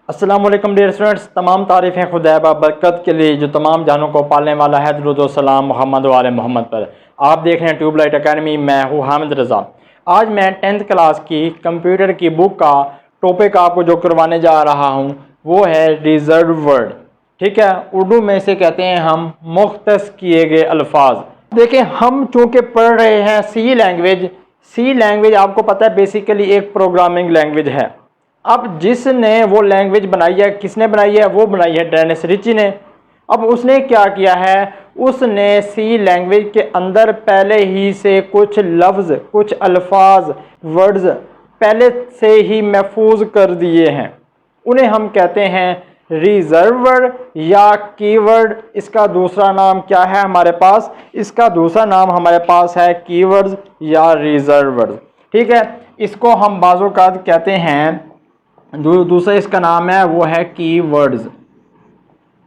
अस्सलाम वालेकुम dear students, तमाम तारीफ़ें खुदा बरकत के लिए जो तमाम जानों को पालने वाला है। दुरूद व सलाम मोहम्मद वाले मोहम्मद पर। आप देख रहे हैं ट्यूबलाइट एकेडमी। मैं हूँ हामिद रज़ा। आज मैं 10th क्लास की कंप्यूटर की बुक का टॉपिक आपको जो करवाने जा रहा हूँ वो है रिजर्व वर्ड। ठीक है, उर्दू में इसे कहते हैं हम मुख्तस किए गए अल्फाज। देखिए, हम चूँकि पढ़ रहे हैं सी लैंग्वेज। सी लैंग्वेज आपको पता है बेसिकली एक प्रोग्रामिंग लैंग्वेज है। अब जिसने वो लैंग्वेज बनाई है, किसने बनाई है? वो बनाई है डेनिस रिची ने। अब उसने क्या किया है, उसने सी लैंग्वेज के अंदर पहले ही से कुछ लफ्ज़, कुछ अल्फाज, वर्ड्स पहले से ही महफूज कर दिए हैं। उन्हें हम कहते हैं रिजर्व वर्ड या कीवर्ड। इसका दूसरा नाम क्या है हमारे पास? इसका दूसरा नाम हमारे पास है कीवर्ड्स या रिजर्व वर्ड। ठीक है, इसको हम बाज़-ओ-क़ात कहते हैं, दूसरा इसका नाम है वो है कीवर्ड्स।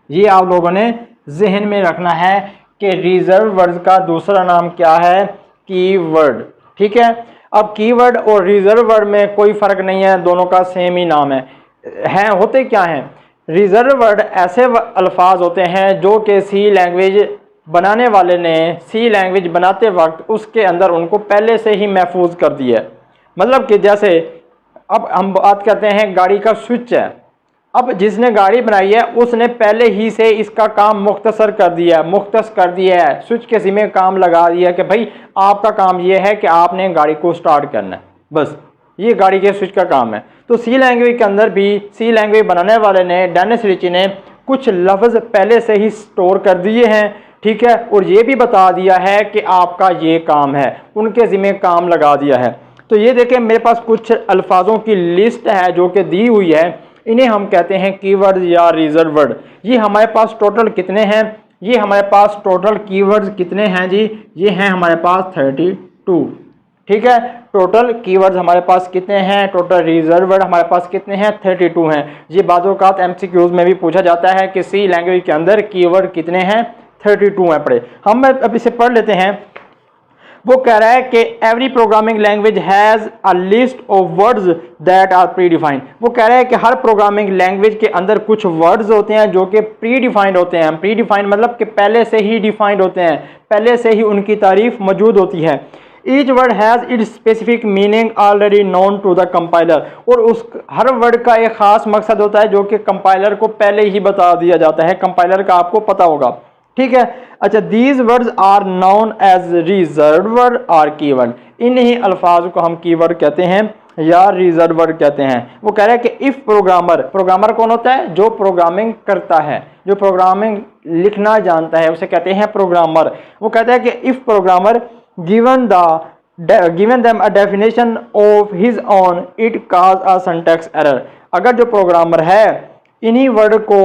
ये आप लोगों ने जहन में रखना है कि रिजर्व वर्ड्स का दूसरा नाम क्या है? कीवर्ड। ठीक है, अब कीवर्ड और रिजर्व वर्ड में कोई फ़र्क नहीं है, दोनों का सेम ही नाम है। होते क्या हैं? रिजर्व वर्ड ऐसे अल्फाज होते हैं जो कि सी लैंग्वेज बनाने वाले ने सी लैंग्वेज बनाते वक्त उसके अंदर उनको पहले से ही महफूज कर दिया है। मतलब कि जैसे अब हम बात करते हैं गाड़ी का स्विच है। अब जिसने गाड़ी बनाई है उसने पहले ही से इसका काम मुख्तसर कर दिया है, मुख्तस कर दिया है, स्विच के ज़िम्मे काम लगा दिया है कि भाई आपका काम ये है कि आपने गाड़ी को स्टार्ट करना है, बस ये गाड़ी के स्विच का काम है। तो सी लैंग्वेज के अंदर भी सी लैंग्वेज बनाने वाले ने, डेनिस रिची ने, कुछ लफ्ज़ पहले से ही स्टोर कर दिए हैं। ठीक है, और ये भी बता दिया है कि आपका ये काम है, उनके ज़िम्मे काम लगा दिया है। तो ये देखें, मेरे पास कुछ अल्फाजों की लिस्ट है जो कि दी हुई है। इन्हें हम कहते हैं कीवर्ड्स या रिजर्व वर्ड। ये हमारे पास टोटल कितने हैं? ये हमारे पास टोटल कीवर्ड्स कितने हैं जी? ये हैं हमारे पास 32। ठीक है, टोटल कीवर्ड्स हमारे पास कितने हैं? टोटल रिजर्व वर्ड हमारे पास कितने हैं? 32 हैं। ये बाज़-ओ-क़ात MCQs में भी पूछा जाता है कि सी लैंग्वेज के अंदर कीवर्ड कितने हैं? 32 हैं। पढ़े हम अब इसे पढ़ लेते हैं। वो कह रहा है कि every programming language has a list of words that are predefined. वो कह रहा है कि हर प्रोग्रामिंग लैंग्वेज के अंदर कुछ वर्ड्स होते हैं जो कि प्री डिफाइंड होते हैं। प्री डिफाइंड मतलब कि पहले से ही डिफाइंड होते हैं, पहले से ही उनकी तारीफ मौजूद होती है। Each word has its specific meaning already known to the compiler. और उस हर वर्ड का एक ख़ास मकसद होता है जो कि कंपाइलर को पहले ही बता दिया जाता है, कंपाइलर का आपको पता होगा। ठीक है, अच्छा, these words are known as reserve word और कीवर्ड। इन्हीं अल्फाज को हम कीवर्ड कहते हैं या रिजर्व वर्ड कहते हैं। वो कह रहे हैं कि इफ़ प्रोग्रामर, प्रोग्रामर कौन होता है? जो प्रोग्रामिंग करता है, जो प्रोग्रामिंग लिखना जानता है, उसे कहते हैं प्रोग्रामर। वो कहता है कि if programmer given them a definition of his own, it cause a syntax error। अगर जो प्रोग्रामर है इन्हीं वर्ड को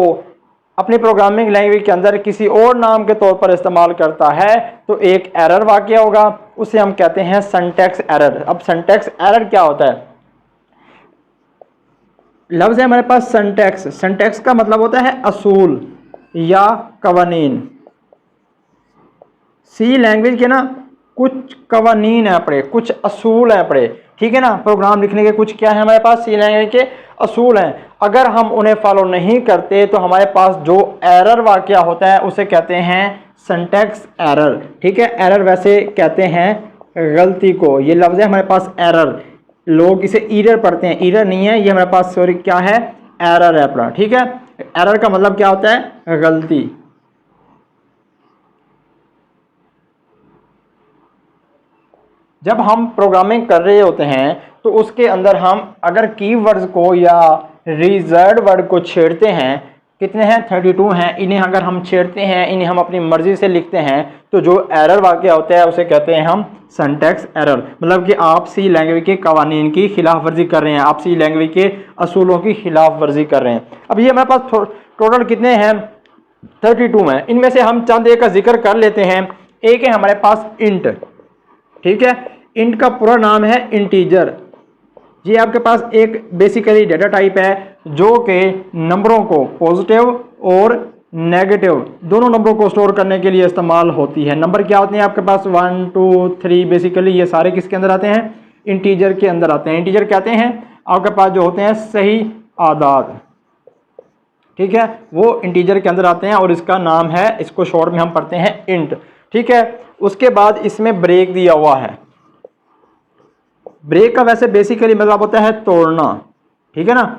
अपनी प्रोग्रामिंग लैंग्वेज के अंदर किसी और नाम के तौर पर इस्तेमाल करता है तो एक एरर वाक़या होगा, उसे हम कहते हैं सिंटैक्स एरर। अब सिंटैक्स एरर क्या होता है? लफ्ज़ है हमारे पास सिंटैक्स। सिंटैक्स का मतलब होता है असूल या कवानीन। सी लैंग्वेज के ना कुछ कवानीन है पड़े, कुछ असूल हैं पड़े। ठीक है ना, प्रोग्राम लिखने के कुछ क्या है हमारे पास? सी लैंग्वेज के असूल हैं। अगर हम उन्हें फॉलो नहीं करते तो हमारे पास जो एरर वाक़या होता है उसे कहते हैं सिंटैक्स एरर। ठीक है, एरर वैसे कहते हैं गलती को। ये लफ्ज़ है हमारे पास एरर, लोग इसे ईरर पढ़ते हैं, ईरर नहीं है ये हमारे पास, सॉरी क्या है? एरर है पड़ा। ठीक है, एरर का मतलब क्या होता है? गलती। जब हम प्रोग्रामिंग कर रहे होते हैं तो उसके अंदर हम अगर कीवर्ड्स को या रिजर्व वर्ड को छेड़ते हैं, कितने हैं? 32 हैं। इन्हें अगर हम छेड़ते हैं, इन्हें हम अपनी मर्ज़ी से लिखते हैं तो जो एरर वाक़या होता है उसे कहते हैं हम सिंटैक्स एरर। मतलब कि आप सी लैंग्वेज के कवानीन की खिलाफ वर्जी कर रहे हैं, आप सी लैंग्वेज के असूलों की खिलाफ वर्जी कर रहे हैं। अब ये हमारे पास टोटल कितने हैं? 32 हैं। इनमें से हम चंद एक का जिक्र कर लेते हैं। एक है हमारे पास इंट। ठीक है, इंट का पूरा नाम है इंटीजर। ये आपके पास एक बेसिकली डेटा टाइप है जो कि नंबरों को, पॉजिटिव और नेगेटिव दोनों नंबरों को स्टोर करने के लिए इस्तेमाल होती है। नंबर क्या होते हैं आपके पास? 1 2 3, बेसिकली ये सारे किसके अंदर आते हैं? इंटीजर के अंदर आते हैं। इंटीजर कहते हैं आपके पास जो होते हैं सही आदाद। ठीक है, वो इंटीजर के अंदर आते हैं और इसका नाम है, इसको शॉर्ट में हम पढ़ते हैं इंट। ठीक है, उसके बाद इसमें ब्रेक दिया हुआ है। ब्रेक का वैसे बेसिकली मतलब होता है तोड़ना, ठीक है ना।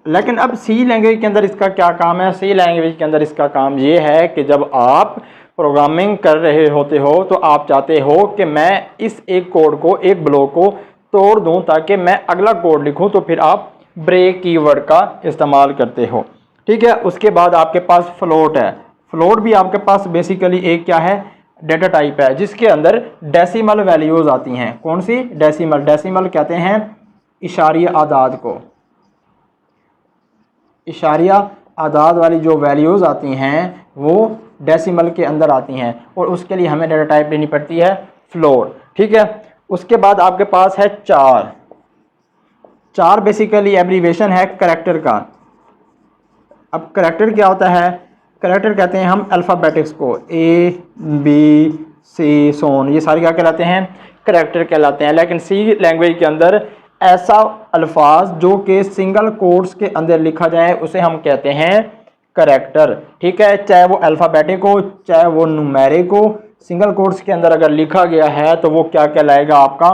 लेकिन अब सी लैंग्वेज के अंदर इसका क्या काम है? सी लैंग्वेज के अंदर इसका काम ये है कि जब आप प्रोग्रामिंग कर रहे होते हो तो आप चाहते हो कि मैं इस एक कोड को, एक ब्लॉक को तोड़ दूं ताकि मैं अगला कोड लिखूं, तो फिर आप ब्रेक कीवर्ड का इस्तेमाल करते हो। ठीक है, उसके बाद आपके पास फ्लोट है। फ्लोट भी आपके पास बेसिकली एक क्या है? डेटा टाइप है, जिसके अंदर डेसिमल वैल्यूज़ आती हैं। कौन सी? डेसिमल। डेसिमल कहते हैं इशारिया आदाद को। इशारिया आदाद वाली जो वैल्यूज़ आती हैं वो डेसिमल के अंदर आती हैं और उसके लिए हमें डेटा टाइप लेनी पड़ती है फ्लोट। ठीक है, उसके बाद आपके पास है चार। चार बेसिकली एब्रीवेशन है करैक्टर का। अब करैक्टर क्या होता है? करैक्टर कहते हैं हम अल्फ़ाबेटिक्स को, ए बी सी सोन, ये सारे क्या कहलाते हैं? करैक्टर कहलाते हैं। लेकिन सी लैंग्वेज के अंदर ऐसा अल्फाज जो कि सिंगल कोट्स के अंदर लिखा जाए उसे हम कहते हैं करैक्टर। ठीक है, चाहे वो अल्फ़ाबेटिक हो चाहे वो न्यूमेरिक हो, सिंगल कोट्स के अंदर अगर लिखा गया है तो वो क्या कहलाएगा? आपका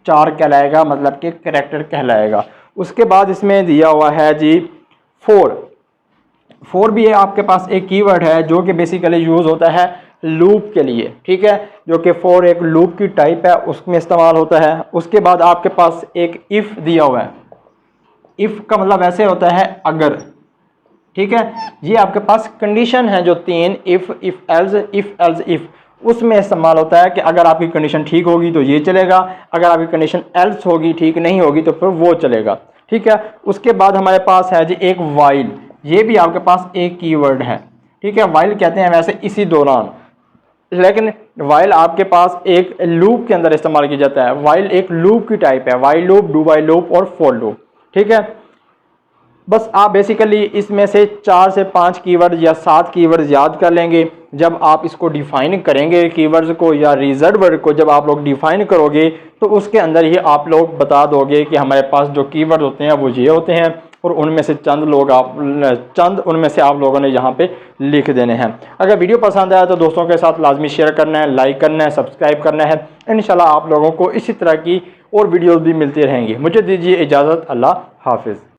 चार कहलाएगा, मतलब कि करैक्टर कहलाएगा। उसके बाद इसमें दिया हुआ है जी फोर। फोर भी है आपके पास एक कीवर्ड है जो कि बेसिकली यूज़ होता है लूप के लिए। ठीक है, जो कि फोर एक लूप की टाइप है, उसमें इस्तेमाल होता है। उसके बाद आपके पास एक इफ़ दिया हुआ है। इफ़ का मतलब ऐसे होता है अगर। ठीक है, ये आपके पास कंडीशन है जो तीन, इफ़ एल्स इफ़, उसमें इस्तेमाल होता है कि अगर आपकी कंडीशन ठीक होगी तो ये चलेगा, अगर आपकी कंडीशन एल्स होगी, ठीक नहीं होगी तो फिर वो चलेगा। ठीक है, उसके बाद हमारे पास है जी एक वाइल। ये भी आपके पास एक कीवर्ड है। ठीक है, वाइल कहते हैं वैसे इसी दौरान, लेकिन वाइल आपके पास एक लूप के अंदर इस्तेमाल किया जाता है। वाइल एक लूप की टाइप है, while loop, do while loop और फॉर लूप। ठीक है, बस आप बेसिकली इसमें से 4 से 5 कीवर्ड या 7 कीवर्ड याद कर लेंगे। जब आप इसको डिफ़ाइन करेंगे कीवर्ड्स को या रिजर्व वर्ड को, जब आप लोग डिफ़ाइन करोगे तो उसके अंदर ही आप लोग बता दोगे कि हमारे पास जो कीवर्ड होते हैं वो ये होते हैं और उनमें से चंद उनमें से आप लोगों ने यहाँ पे लिख देने हैं। अगर वीडियो पसंद आया तो दोस्तों के साथ लाजमी शेयर करना है, लाइक करना है, सब्सक्राइब करना है। इंशाल्लाह आप लोगों को इसी तरह की और वीडियोज़ भी मिलती रहेंगी। मुझे दीजिए इजाज़त। अल्लाह हाफिज़।